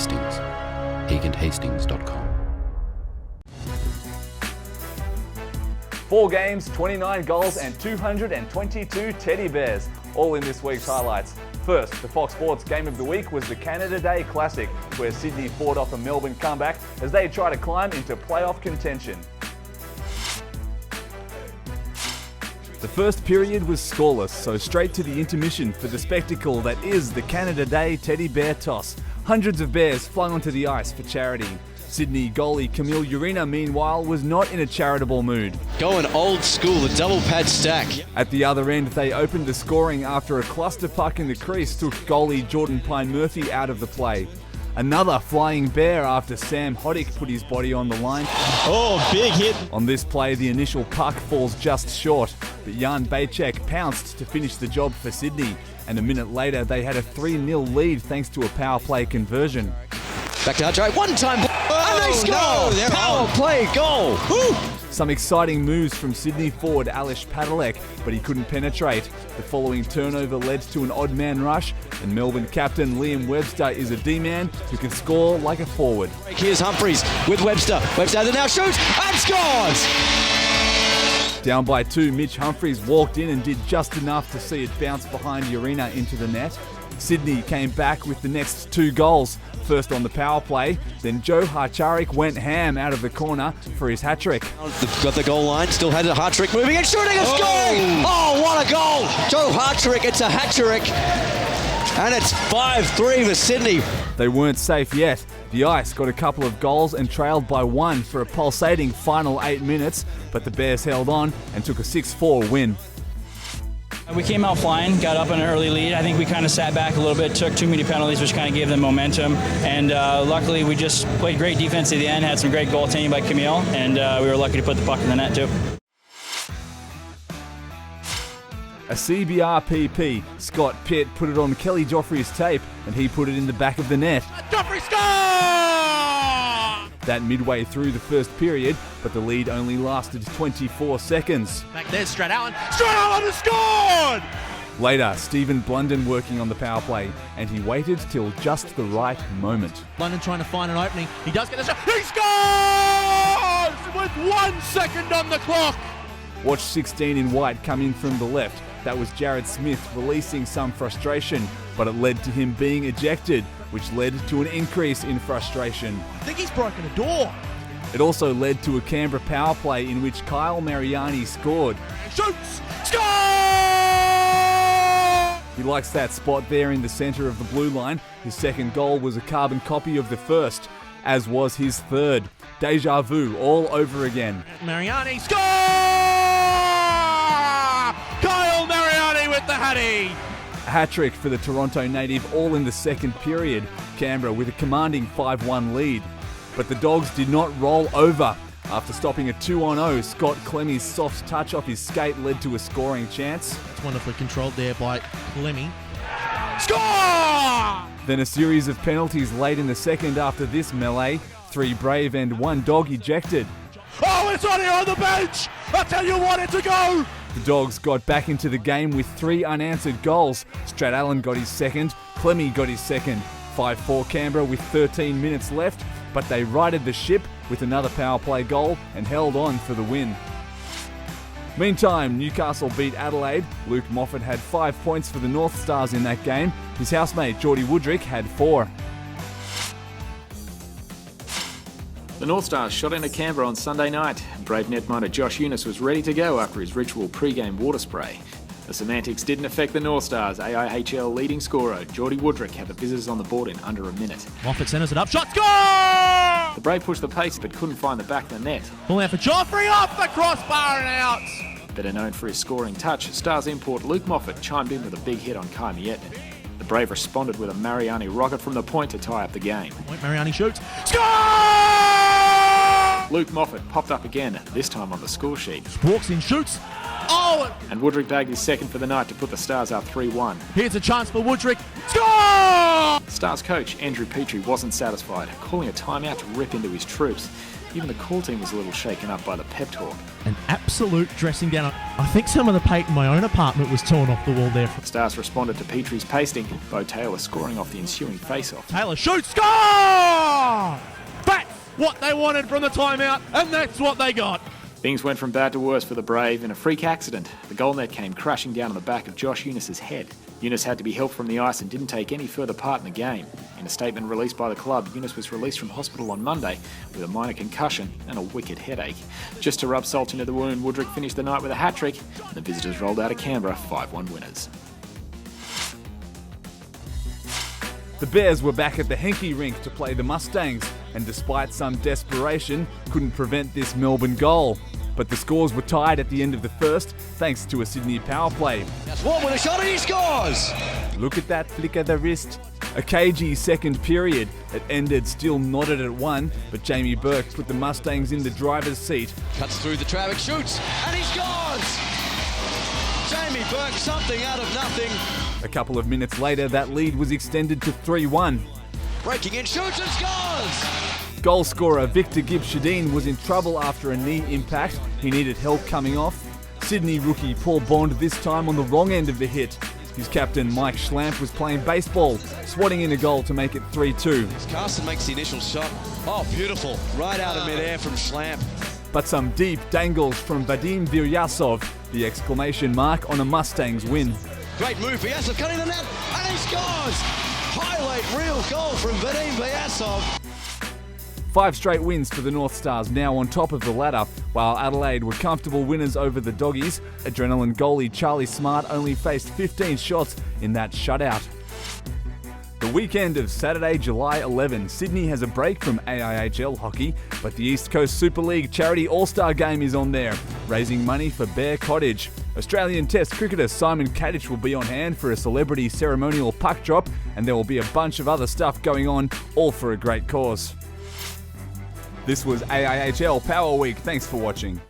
Hastings. HagenHastings.com. 4 games, 29 goals and 222 teddy bears, all in this week's highlights. First, the Fox Sports Game of the Week was the Canada Day Classic, where Sydney fought off a Melbourne comeback as they try to climb into playoff contention. The first period was scoreless, so straight to the intermission for the spectacle that is the Canada Day Teddy Bear Toss. Hundreds of bears flung onto the ice for charity. Sydney goalie Camille Urena, meanwhile, was not in a charitable mood. Going old school, the double pad stack. At the other end, they opened the scoring after a cluster puck in the crease took goalie Jordan Pine-Murphy out of the play. Another flying bear after Sam Hoddick put his body on the line. Oh, big hit. On this play, the initial puck falls just short, but Jan Bacek pounced to finish the job for Sydney, and a minute later they had a 3-0 lead thanks to a power play conversion. Back to Hudray, one time, and they score! Power play goal! Woo! Some exciting moves from Sydney forward Alish Padalek, but he couldn't penetrate. The following turnover led to an odd man rush, and Melbourne captain Liam Webster is a D-man who can score like a forward. Here's Humphries with Webster. Webster now shoots and scores! Down by 2, Mitch Humphries walked in and did just enough to see it bounce behind Urena into the net. Sydney came back with the next 2 goals, first on the power play, then Joe Harcharik went ham out of the corner for his hat-trick. Got the goal line, still had a hat-trick, moving and shooting and scoring! Oh, what a goal! Joe Harcharik, it's a hat-trick, and it's 5-3 for Sydney. They weren't safe yet. The Ice got a couple of goals and trailed by 1 for a pulsating final 8 minutes, but the Bears held on and took a 6-4 win. We came out flying, got up in an early lead. I think we kind of sat back a little bit, took too many penalties, which kind of gave them momentum. And luckily, we just played great defense at the end, had some great goaltending by Camille, and we were lucky to put the puck in the net too. A CBRPP, Scott Pitt put it on Kelly Joffrey's tape, and he put it in the back of the net. Joffrey scores! That midway through the first period, but the lead only lasted 24 seconds. Back there's Stradallen. Stradallen has scored! Later, Stephen Blunden working on the power play, and he waited till just the right moment. Blunden trying to find an opening. He does get a shot. He scores! With 1 second on the clock. Watch 16 in white come in from the left. That was Jared Smith releasing some frustration, but it led to him being ejected, which led to an increase in frustration. I think he's broken a door. It also led to a Canberra power play in which Kyle Mariani scored. Shoots! Score! He likes that spot there in the centre of the blue line. His second goal was a carbon copy of the first, as was his third. Deja vu all over again. Mariani score! Kyle Mariani with the hattie! A hat-trick for the Toronto native all in the second period. Canberra with a commanding 5-1 lead. But the Dogs did not roll over. After stopping a 2-on-0, Scott Clemmy's soft touch off his skate led to a scoring chance. It's wonderfully controlled there by Clemmy. Score! Then a series of penalties late in the second after this melee. 3 Brave and 1 Dog ejected. Oh, it's on here on the bench! I tell you what, it's a go! The Dogs got back into the game with 3 unanswered goals. Stradallen got his second, Clemmy got his second. 5-4 Canberra with 13 minutes left, but they righted the ship with another power play goal and held on for the win. Meantime, Newcastle beat Adelaide. Luke Moffat had 5 points for the North Stars in that game. His housemate Geordie Woodrick had 4. The North Stars shot into Canberra on Sunday night. Brave netminder Josh Eunice was ready to go after his ritual pre-game water spray. The semantics didn't affect the North Stars. AIHL leading scorer Geordie Woodrick had the visitors on the board in under a minute. Moffat centres it up. Shot score! The Brave pushed the pace but couldn't find the back of the net. Ball out for Joffrey off the crossbar and out. Better known for his scoring touch, Stars import Luke Moffat chimed in with a big hit on Kai Mietnin. The Brave responded with a Mariani rocket from the point to tie up the game. Mariani shoots. Score! Luke Moffat popped up again, this time on the score sheet. Walks in, shoots. Oh! And Woodrick bagged his second for the night to put the Stars up 3-1. Here's a chance for Woodrick. Score! Stars coach Andrew Petrie wasn't satisfied, calling a timeout to rip into his troops. Even the call team was a little shaken up by the pep talk. An absolute dressing down. I think some of the paint in my own apartment was torn off the wall there. The Stars responded to Petrie's pasting, Bo Taylor scoring off the ensuing face-off. Taylor shoots, score! That's what they wanted from the timeout, and that's what they got. Things went from bad to worse for the Brave in a freak accident. The goal net came crashing down on the back of Josh Eunice's head. Eunice had to be helped from the ice and didn't take any further part in the game. In a statement released by the club, Eunice was released from hospital on Monday with a minor concussion and a wicked headache. Just to rub salt into the wound, Woodrick finished the night with a hat-trick, and the visitors rolled out of Canberra 5-1 winners. The Bears were back at the Henke rink to play the Mustangs, and despite some desperation, couldn't prevent this Melbourne goal. But the scores were tied at the end of the first, thanks to a Sydney power play. That's one with a shot and he scores! Look at that flick of the wrist. A cagey second period. It ended still knotted at 1, but Jamie Burke put the Mustangs in the driver's seat. Cuts through the traffic, shoots, and he scores! Jamie Burke, something out of nothing. A couple of minutes later, that lead was extended to 3-1. Breaking in, shoots and scores! Goal scorer Victor Gibbs-Shadeen was in trouble after a knee impact. He needed help coming off. Sydney rookie Paul Bond this time on the wrong end of the hit. His captain Mike Schlamp was playing baseball, swatting in a goal to make it 3-2. Carson makes the initial shot. Oh, beautiful. Right out of midair from Schlamp. But some deep dangles from Vadim Viryasov, the exclamation mark on a Mustangs win. Great move, Vyasov cutting the net, and he scores! Highlight real goal from Vadim Vyasov. 5 straight wins for the North Stars, now on top of the ladder, while Adelaide were comfortable winners over the Doggies. Adrenaline goalie Charlie Smart only faced 15 shots in that shutout. The weekend of Saturday, July 11, Sydney has a break from AIHL hockey, but the East Coast Super League Charity All-Star Game is on there, raising money for Bear Cottage. Australian Test cricketer Simon Kadich will be on hand for a celebrity ceremonial puck drop, and there will be a bunch of other stuff going on, all for a great cause. This was AIHL Power Week. Thanks for watching.